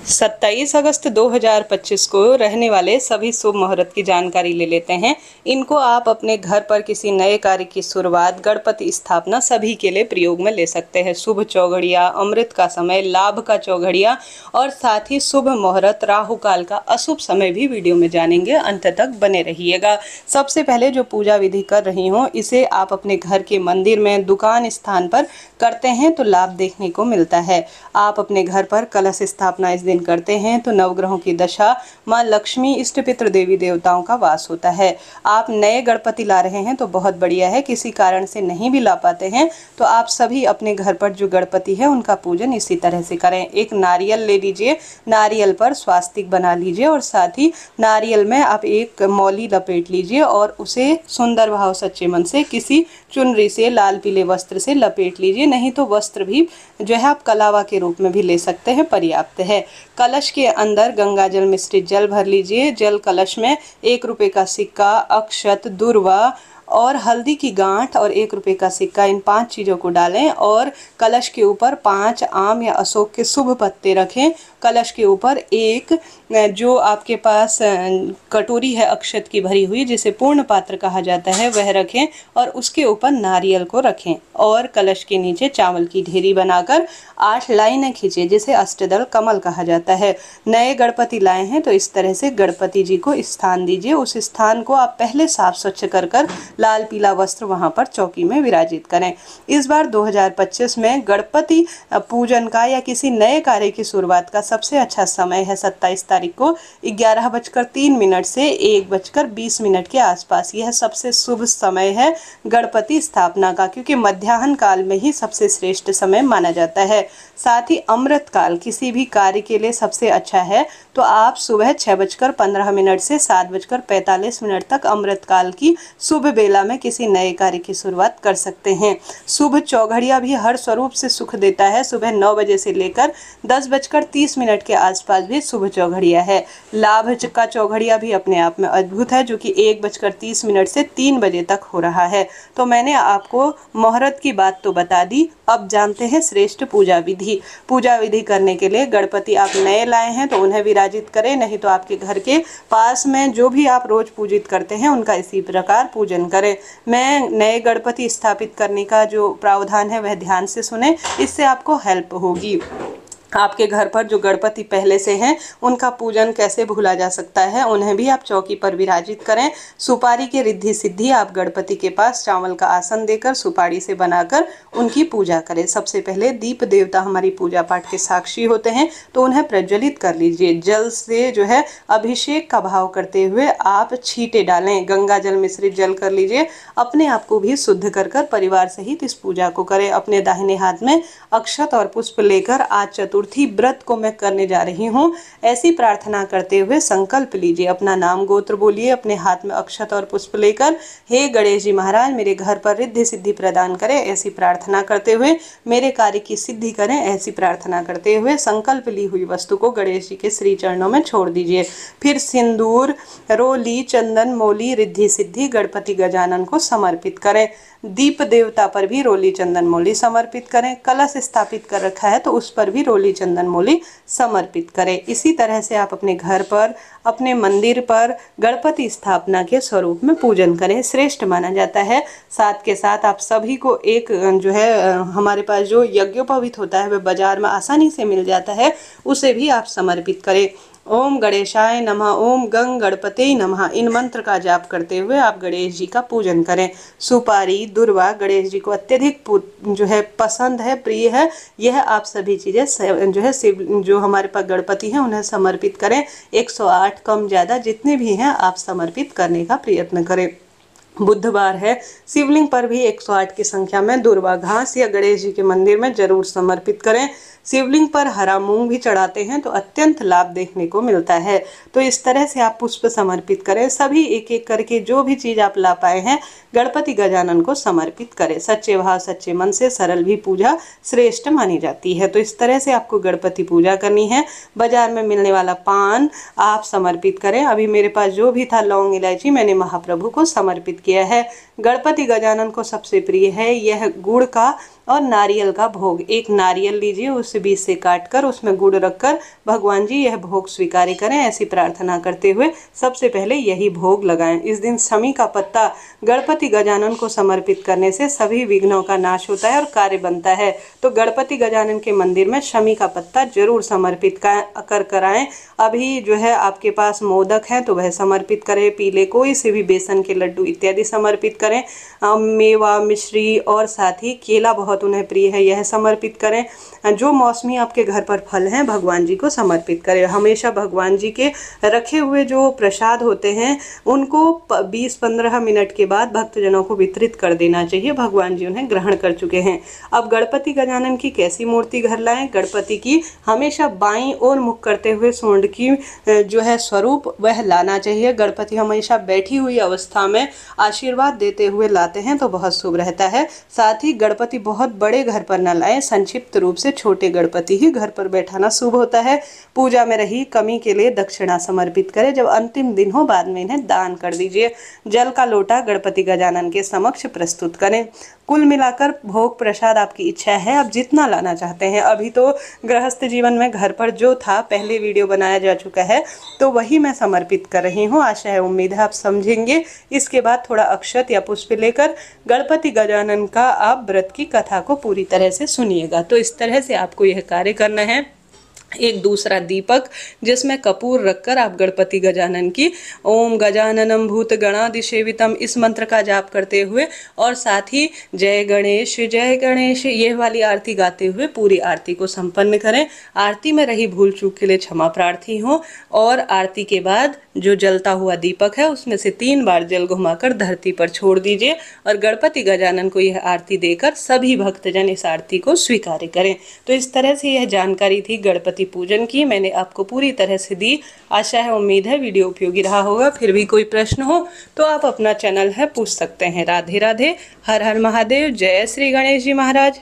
27 अगस्त 2025 को रहने वाले सभी शुभ मुहूर्त की जानकारी ले लेते हैं। इनको आप अपने घर पर किसी नए कार्य की शुरुआत, गणपति स्थापना सभी के लिए प्रयोग में ले सकते हैं। शुभ चौघड़िया, अमृत का समय, लाभ का चौघड़िया और साथ ही शुभ मुहूर्त, राहु काल का अशुभ समय भी वीडियो में जानेंगे। अंत तक बने रहिएगा। सबसे पहले जो पूजा विधि कर रही हूँ, इसे आप अपने घर के मंदिर में, दुकान स्थान पर करते हैं तो लाभ देखने को मिलता है। आप अपने घर पर कलश स्थापना इस दिन करते हैं तो नवग्रहों की दशा, माँ लक्ष्मी, इष्ट पितृ देवी देवताओं का वास होता है। आप नए गणपति ला रहे हैं तो बहुत बढ़िया है। किसी कारण से नहीं भी ला पाते हैं तो आप सभी अपने घर पर जो गणपति है उनका पूजन इसी तरह से करें। एक नारियल ले लीजिए, नारियल पर स्वास्तिक बना लीजिए और साथ ही नारियल में आप एक मौली लपेट लीजिए और उसे सुंदर भाव सच्चे मन से किसी चुनरी से, लाल पीले वस्त्र से लपेट लीजिए। नहीं तो वस्त्र भी जो है आप कलावा के रूप में भी ले सकते हैं, पर्याप्त है। कलश के अंदर गंगा जल मिश्रित जल भर लीजिए। जल कलश में 1 रुपये का सिक्का, अक्षत, दूर्वा और हल्दी की गांठ और 1 रुपये का सिक्का, इन 5 चीज़ों को डालें और कलश के ऊपर 5 आम या अशोक के शुभ पत्ते रखें। कलश के ऊपर एक जो आपके पास कटोरी है अक्षत की भरी हुई, जिसे पूर्ण पात्र कहा जाता है, वह रखें और उसके ऊपर नारियल को रखें और कलश के नीचे चावल की ढेरी बनाकर 8 लाइनें खींचे, जिसे अष्टदल कमल कहा जाता है। नए गणपति लाए हैं तो इस तरह से गणपति जी को स्थान दीजिए। उस स्थान को आप पहले साफ स्वच्छ कर लाल पीला वस्त्र वहां पर चौकी में विराजित करें। इस बार 2025 में गणपति पूजन का या किसी नए कार्य की शुरुआत का सबसे अच्छा समय है 27 तारीख को 11:03 से 1:20 के आसपास। यह सबसे शुभ समय है गणपति स्थापना का, क्योंकि मध्याह्न काल में ही सबसे श्रेष्ठ समय माना जाता है। साथ ही अमृत काल किसी भी कार्य के लिए सबसे अच्छा है। तो आप सुबह 6:15 से 7:45 तक अमृत काल की शुभ बेला में किसी नए कार्य की शुरुआत कर सकते हैं। शुभ चौघड़िया भी हर स्वरूप से सुख देता है। सुबह 9 बजे से लेकर 10:30 के आसपास भी शुभ चौघड़िया है। लाभ का चौघड़िया भी अपने आप में अद्भुत है, जो कि 1:30 से 3 बजे तक हो रहा है। तो मैंने आपको मुहूर्त की बात तो बता दी। अब जानते हैं श्रेष्ठ पूजा विधि। पूजा विधि करने के लिए गणपति आप नए लाए हैं तो उन्हें विराजित करें, नहीं तो आपके घर के पास में जो भी आप रोज पूजित करते हैं उनका इसी प्रकार पूजन करें। मैं नए गणपति स्थापित करने का जो प्रावधान है वह ध्यान से सुने, इससे आपको हेल्प होगी। आपके घर पर जो गणपति पहले से हैं उनका पूजन कैसे भूला जा सकता है, उन्हें भी आप चौकी पर विराजित करें। सुपारी के रिद्धि सिद्धि आप गणपति के पास चावल का आसन देकर सुपारी से बनाकर उनकी पूजा करें। सबसे पहले दीप देवता हमारी पूजा पाठ के साक्षी होते हैं तो उन्हें प्रज्वलित कर लीजिए। जल से जो है अभिषेक का भाव करते हुए आप छींटे डालें, गंगा जल मिश्रित जल कर लीजिए। अपने आप को भी शुद्ध कर परिवार सहित इस पूजा को करें। अपने दाहिने हाथ में अक्षत और पुष्प लेकर आज चतुर्थी व्रत को मैं करने जा रही हूँ, ऐसी प्रार्थना करते हुए संकल्प लीजिए। अपना नाम गोत्र बोलिए। अपने हाथ में अक्षत और पुष्प लेकर हे गणेश जी महाराज मेरे घर पर रिद्धि सिद्धि प्रदान करें, ऐसी प्रार्थना करते हुए मेरे कार्य की सिद्धि करें, ऐसी प्रार्थना करते हुए संकल्प ली हुई वस्तु को गणेश जी के श्री चरणों में छोड़ दीजिए। फिर सिंदूर, रोली, चंदन, मौली, रिद्धि सिद्धि गणपति गजानन को समर्पित करें। दीप देवता पर भी रोली, चंदन, मौली समर्पित करें। कलश स्थापित कर रखा है तो उस पर भी रोली, चंदन, मौली समर्पित करें। इसी तरह से आप अपने घर पर, अपने मंदिर पर गणपति स्थापना के स्वरूप में पूजन करें, श्रेष्ठ माना जाता है। साथ के साथ आप सभी को एक जो है हमारे पास जो यज्ञोपवीत होता है वह बाजार में आसानी से मिल जाता है, उसे भी आप समर्पित करें। ओम गणेशाय नमः, ओम गंग गणपते नमः, इन मंत्र का जाप करते हुए आप गणेश जी का पूजन करें। सुपारी, दुर्वा गणेश जी को अत्यधिक जो है पसंद है, प्रिय है। यह आप सभी चीज़ें जो है शिव जो हमारे पास गणपति हैं उन्हें समर्पित करें। 108 कम ज़्यादा जितने भी हैं आप समर्पित करने का प्रयत्न करें। बुधवार है, शिवलिंग पर भी 108 की संख्या में दुर्वा घास या गणेश जी के मंदिर में जरूर समर्पित करें। शिवलिंग पर हरा मूंग भी चढ़ाते हैं तो अत्यंत लाभ देखने को मिलता है। तो इस तरह से आप पुष्प समर्पित करें। सभी एक एक करके जो भी चीज़ आप ला पाए हैं गणपति गजानन को समर्पित करें। सच्चे भाव सच्चे मन से सरल भी पूजा श्रेष्ठ मानी जाती है। तो इस तरह से आपको गणपति पूजा करनी है। बाजार में मिलने वाला पान आप समर्पित करें। अभी मेरे पास जो भी था लौंग इलायची मैंने महाप्रभु को समर्पित किया है। गणपति गजानन को सबसे प्रिय है यह गुड़ का और नारियल का भोग। एक नारियल लीजिए, उसे बीच से काट कर उसमें गुड़ रखकर भगवान जी यह भोग स्वीकार करें, ऐसी प्रार्थना करते हुए सबसे पहले यही भोग लगाएं। इस दिन शमी का पत्ता गणपति गजानन को समर्पित करने से सभी विघ्नों का नाश होता है और कार्य बनता है। तो गणपति गजानन के मंदिर में शमी का पत्ता जरूर समर्पित कर कराएं। अभी जो है आपके पास मोदक है तो वह समर्पित करें, पीले कोई से भी बेसन के लड्डू इत्यादि समर्पित करें, मेवा मिश्री और साथ ही केला बहुत उन्हें प्रिय है, यह समर्पित करें। जो मौसमी आपके घर पर फल हैं भगवान जी को समर्पित करें। हमेशा भगवान जी के रखे हुए जो प्रसाद होते हैं उनको 20-15 मिनट के बाद भक्तजनों को वितरित कर देना चाहिए, भगवान जी उन्हें ग्रहण कर चुके हैं। अब गणपति गजानन की कैसी मूर्ति घर लाएं? गणपति की हमेशा बाईं ओर मुख करते हुए स्वर्ण की जो है स्वरूप वह लाना चाहिए। गणपति हमेशा बैठी हुई अवस्था में आशीर्वाद देते हुए लाते हैं तो बहुत शुभ रहता है। साथ ही गणपति बहुत बड़े घर पर न लाएं, संक्षिप्त रूप से छोटे गणपति ही घर पर बैठाना शुभ होता है। पूजा में रही कमी के लिए दक्षिणा समर्पित करें, जब अंतिम दिन हो बाद में इन्हें दान कर दीजिए। जल का लोटा गणपति गजानन के समक्ष प्रस्तुत करें। कुल मिलाकर भोग प्रसाद आपकी इच्छा है, आप जितना लाना चाहते हैं। अभी तो गृहस्थ जीवन में घर पर जो था पहले वीडियो बनाया जा चुका है तो वही मैं समर्पित कर रही हूँ। आशा है उम्मीद है आप समझेंगे। इसके बाद थोड़ा अक्षत या पुष्प लेकर गणपति गजानन का आप व्रत की कथा को पूरी तरह से सुनिएगा। तो इस तरह से आपको यह कार्य करना है। एक दूसरा दीपक जिसमें कपूर रखकर आप गणपति गजानन की ओम गजाननम भूत गणाधिसेवितम इस मंत्र का जाप करते हुए और साथ ही जय गणेश ये वाली आरती गाते हुए पूरी आरती को संपन्न करें। आरती में रही भूल चूक के लिए क्षमा प्रार्थी हो और आरती के बाद जो जलता हुआ दीपक है उसमें से 3 बार जल घुमाकर धरती पर छोड़ दीजिए और गणपति गजानन को यह आरती देकर सभी भक्तजन इस आरती को स्वीकार करें। तो इस तरह से यह जानकारी थी गणपति पूजन की, मैंने आपको पूरी तरह से दी। आशा है उम्मीद है वीडियो उपयोगी रहा होगा। फिर भी कोई प्रश्न हो तो आप अपना चैनल है पूछ सकते हैं। राधे राधे, हर हर महादेव, जय श्री गणेश जी महाराज।